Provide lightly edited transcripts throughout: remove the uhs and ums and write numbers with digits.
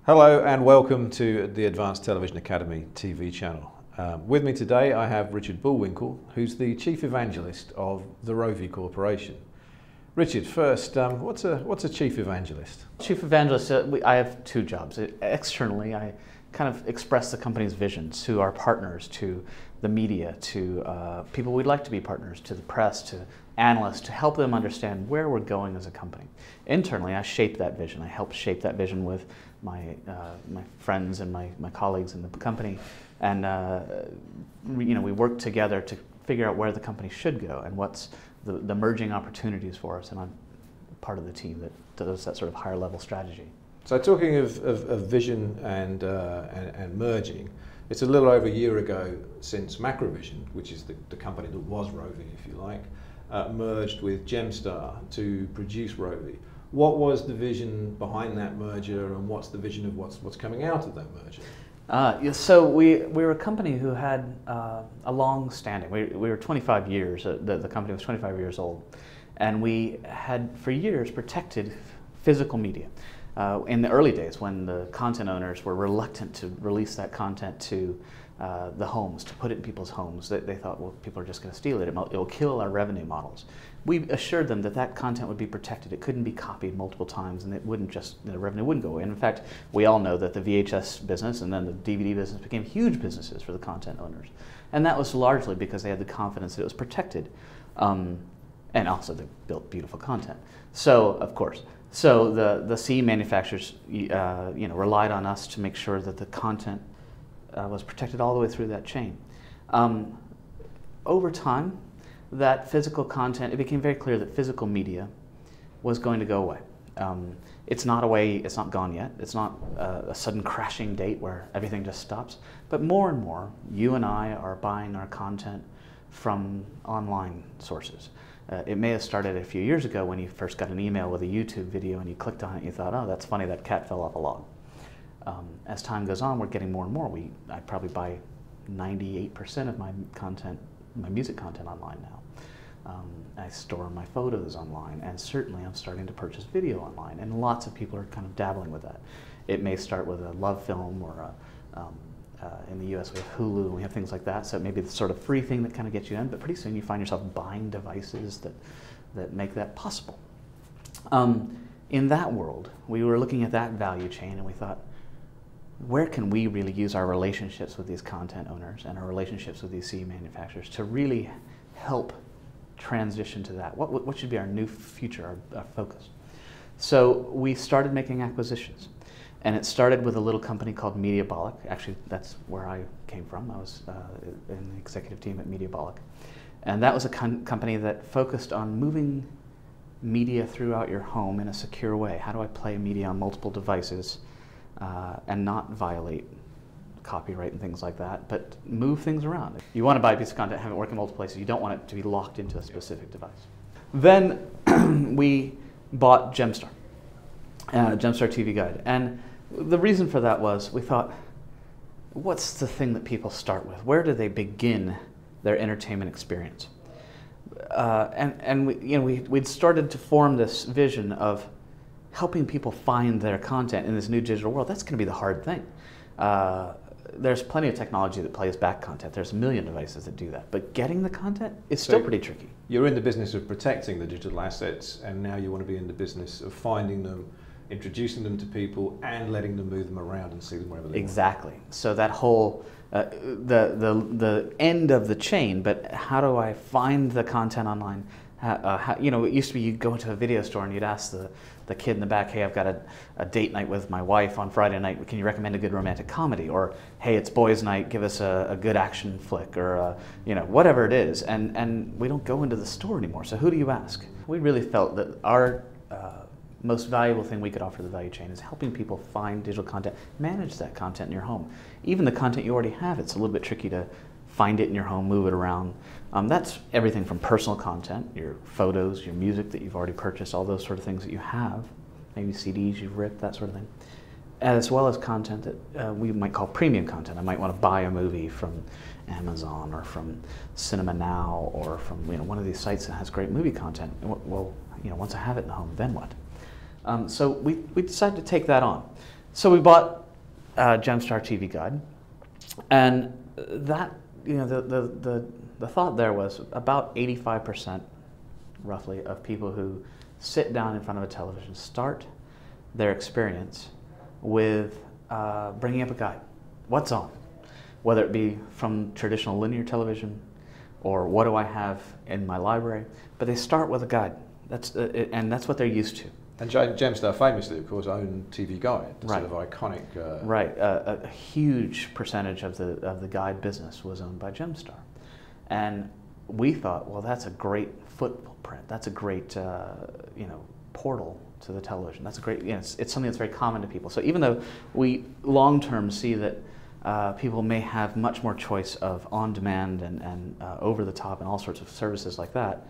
Hello and welcome to the Advanced Television Academy TV channel. With me today I have Richard Bullwinkle, who's the Chief Evangelist of the Rovi Corporation. Richard, first, what's a Chief Evangelist? Chief Evangelist, I have two jobs. Externally, I kind of express the company's vision to our partners, to the media, to people we'd like to be partners, to the press, to analysts, to help them understand where we're going as a company. Internally, I shape that vision. I help shape that vision with my friends and my colleagues in the company, and we work together to figure out where the company should go and what's the merging opportunities for us. And I'm part of the team that does that sort of higher level strategy. So talking of vision and merging, it's a little over a year ago since Macrovision, which is the company that was Rovi, if you like, merged with Gemstar to produce Rovi. What was the vision behind that merger, and what's the vision of what's coming out of that merger? So we were a company who had a long standing. We were 25 years, the company was 25 years old, and we had for years protected physical media. In the early days when the content owners were reluctant to release that content to the homes, to put it in people's homes, they thought, well, people are just going to steal it, it'll kill our revenue models. We assured them that that content would be protected. It couldn't be copied multiple times, and it wouldn't the revenue wouldn't go away. And in fact, we all know that the VHS business and then the DVD business became huge businesses for the content owners. And that was largely because they had the confidence that it was protected. And also they built beautiful content. So, of course, the CE manufacturers relied on us to make sure that the content was protected all the way through that chain. Over time, that physical content, it became very clear that physical media was going to go away. It's not gone yet. It's not a sudden crashing date where everything just stops. But more and more, you and I are buying our content from online sources. It may have started a few years ago when you first got an email with a YouTube video and you clicked on it and you thought, oh, that's funny, that cat fell off a log. As time goes on, we're getting more and more. I probably buy 98% of my content, my music content online now. I store my photos online, and certainly I'm starting to purchase video online, and lots of people are kind of dabbling with that. It may start with a love film, or in the US we have Hulu, and we have things like that, so it may be the sort of free thing that kind of gets you in, but pretty soon you find yourself buying devices that make that possible. In that world, we were looking at that value chain, and we thought, where can we really use our relationships with these content owners and our relationships with these CE manufacturers to really help transition to that? What should be our new future, our focus? So we started making acquisitions. And it started with a little company called Mediabolic. Actually, that's where I came from. I was in the executive team at Mediabolic. And that was a company that focused on moving media throughout your home in a secure way. How do I play media on multiple devices and not violate copyright and things like that, but move things around? You want to buy a piece of content, have it work in multiple places. You don't want it to be locked into a specific device. Then we bought Gemstar, Gemstar TV Guide. And the reason for that was we thought, what's the thing that people start with? Where do they begin their entertainment experience? We'd started to form this vision of helping people find their content in this new digital world. That's going to be the hard thing. There's plenty of technology that plays back content. There's a million devices that do that. But getting the content is still pretty tricky. You're in the business of protecting the digital assets, and now you want to be in the business of finding them, introducing them to people, and letting them move them around and see them wherever they want. Exactly. So that whole, the end of the chain, but how do I find the content online? It used to be you'd go into a video store and you'd ask the kid in the back, hey, I've got a date night with my wife on Friday night, can you recommend a good romantic comedy? Or, hey, it's boys' night, give us a good action flick, or whatever it is. And we don't go into the store anymore, so who do you ask? We really felt that our most valuable thing we could offer the value chain is helping people find digital content, manage that content in your home. Even the content you already have, it's a little bit tricky to find it in your home, move it around. That's everything from personal content, your photos, your music that you've already purchased, all those sort of things that you have, maybe CDs you've ripped, that sort of thing, as well as content that we might call premium content. I might want to buy a movie from Amazon or from Cinema Now or from one of these sites that has great movie content. Well, once I have it in the home, then what? So we decided to take that on. So we bought Gemstar TV Guide, and that, the thought there was about 85% roughly of people who sit down in front of a television start their experience with bringing up a guide. What's on? Whether it be from traditional linear television or what do I have in my library, but they start with a guide. And that's what they're used to. And Gemstar famously, of course, owned TV Guide, the Right. sort of iconic. Right, a huge percentage of the guide business was owned by Gemstar, and we thought, well, that's a great footprint. That's a great, portal to the television. That's a great. It's something that's very common to people. So even though we long term see that people may have much more choice of on demand and over the top and all sorts of services like that,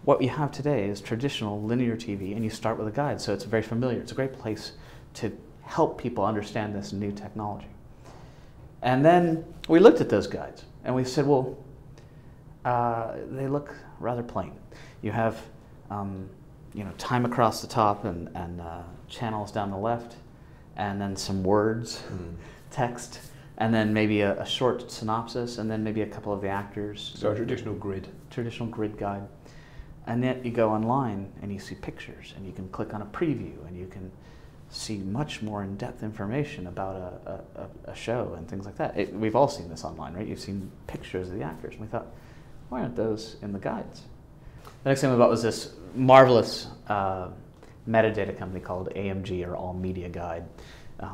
what you have today is traditional linear TV, and you start with a guide, so it's very familiar. It's a great place to help people understand this new technology. And then we looked at those guides, and we said, well, they look rather plain. You have, time across the top and channels down the left, and then some words, text, and then maybe a short synopsis, and then maybe a couple of the actors. So a traditional grid. Traditional grid guide. And then you go online and you see pictures, and you can click on a preview, and you can see much more in-depth information about a show and things like that. We've all seen this online, right? You've seen pictures of the actors, and we thought, why aren't those in the guides? The next thing we bought was this marvelous metadata company called AMG, or All Media Guide.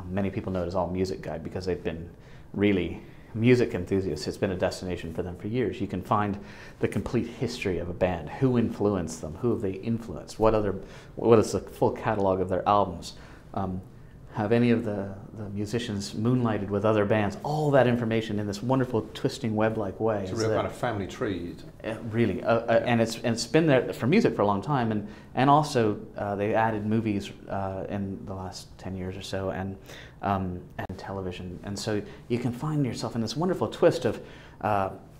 Many people know it as All Music Guide because they've been really music enthusiasts. It's been a destination for them for years. You can find the complete history of a band, who influenced them, who have they influenced, what is the full catalog of their albums, have any of the musicians moonlighted with other bands, all that information in this wonderful twisting web-like way. It's a real kind of family tree. Really, and it's been there for music for a long time, and also they added movies in the last 10 years or so, and television, and so you can find yourself in this wonderful twist of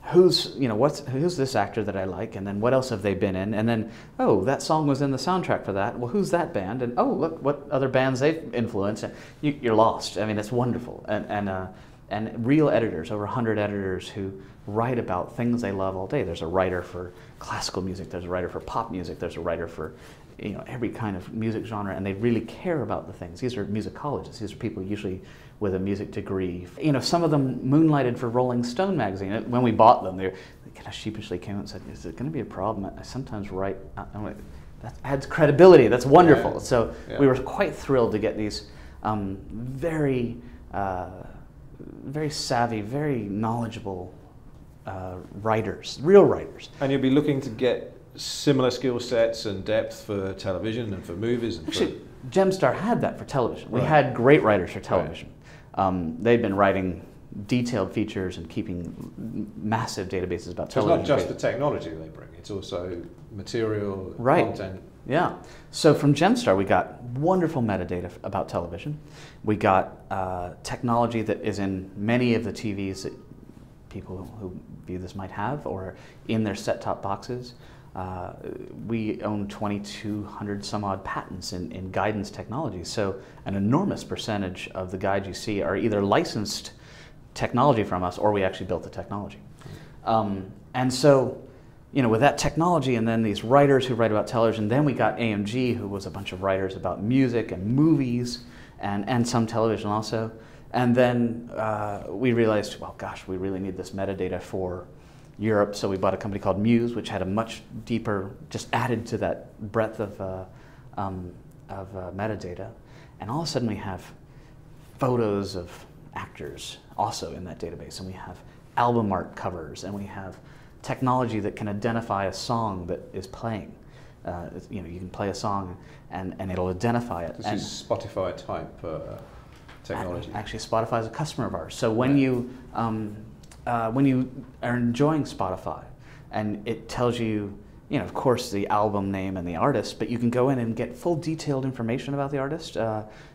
who's this actor that I like, and then what else have they been in, and then, oh, that song was in the soundtrack for that, well, who's that band, and oh, look what other bands they've influenced. You're lost. I mean, it's wonderful, and real editors, over 100 editors who write about things they love all day. There's a writer for classical music, there's a writer for pop music, there's a writer for every kind of music genre, and they really care about the things. These are musicologists. These are people usually with a music degree. Some of them moonlighted for Rolling Stone magazine. When we bought them, they kind of sheepishly came out and said, "Is it going to be a problem? I sometimes write." I'm like, that adds credibility. That's wonderful. Yeah. So we were quite thrilled to get these very savvy, very knowledgeable writers, real writers. And you'll be looking to get similar skill sets and depth for television and for movies. And actually, Gemstar had that for television. We had great writers for television. Right. They'd been writing detailed features and keeping massive databases about television. It's not just the technology they bring, it's also material, content. Yeah. So from Gemstar, we got wonderful metadata about television. We got technology that is in many of the TVs that people who view this might have, or in their set-top boxes. We own 2,200 some odd patents in guidance technology. So an enormous percentage of the guides you see are either licensed technology from us, or we actually built the technology. And so, with that technology, and then these writers who write about television, then we got AMG, who was a bunch of writers about music and movies, and some television also. And then we realized, well, gosh, we really need this metadata for Europe, so we bought a company called Muse, which had a much deeper, just added to that breadth of metadata. And all of a sudden we have photos of actors also in that database, and we have album art covers, and we have technology that can identify a song that is playing. You can play a song and it'll identify it. This is Spotify type technology. Actually, Spotify is a customer of ours. So when you are enjoying Spotify, and it tells you, of course, the album name and the artist, but you can go in and get full detailed information about the artist,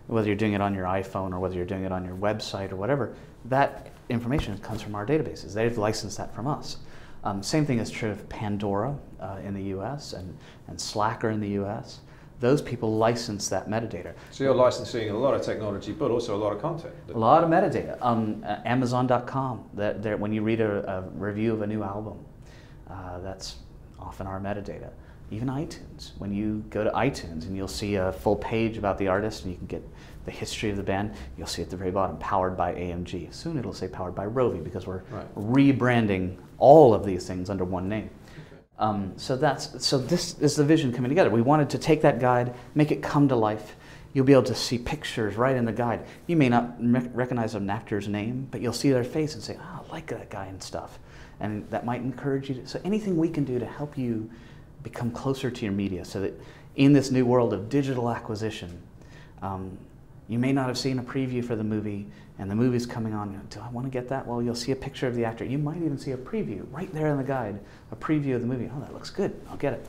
whether you're doing it on your iPhone or whether you're doing it on your website or whatever. That information comes from our databases. They've licensed that from us. Same thing is true of Pandora in the US and Slacker in the US. those people license that metadata. So you're licensing a lot of technology, but also a lot of content. A lot of metadata. Amazon.com, when you read a review of a new album, that's often our metadata. Even iTunes. When you go to iTunes and you'll see a full page about the artist and you can get the history of the band, you'll see at the very bottom, powered by AMG. Soon it'll say powered by Rovi because we're rebranding all of these things under one name. So this is the vision coming together. We wanted to take that guide, make it come to life. You'll be able to see pictures right in the guide. You may not recognize an actor's name, but you'll see their face and say, oh, I like that guy and stuff. And that might encourage you to, so anything we can do to help you become closer to your media so that in this new world of digital acquisition, you may not have seen a preview for the movie and the movie's coming on. Do I want to get that? Well, you'll see a picture of the actor. You might even see a preview right there in the guide, a preview of the movie. Oh, that looks good. I'll get it.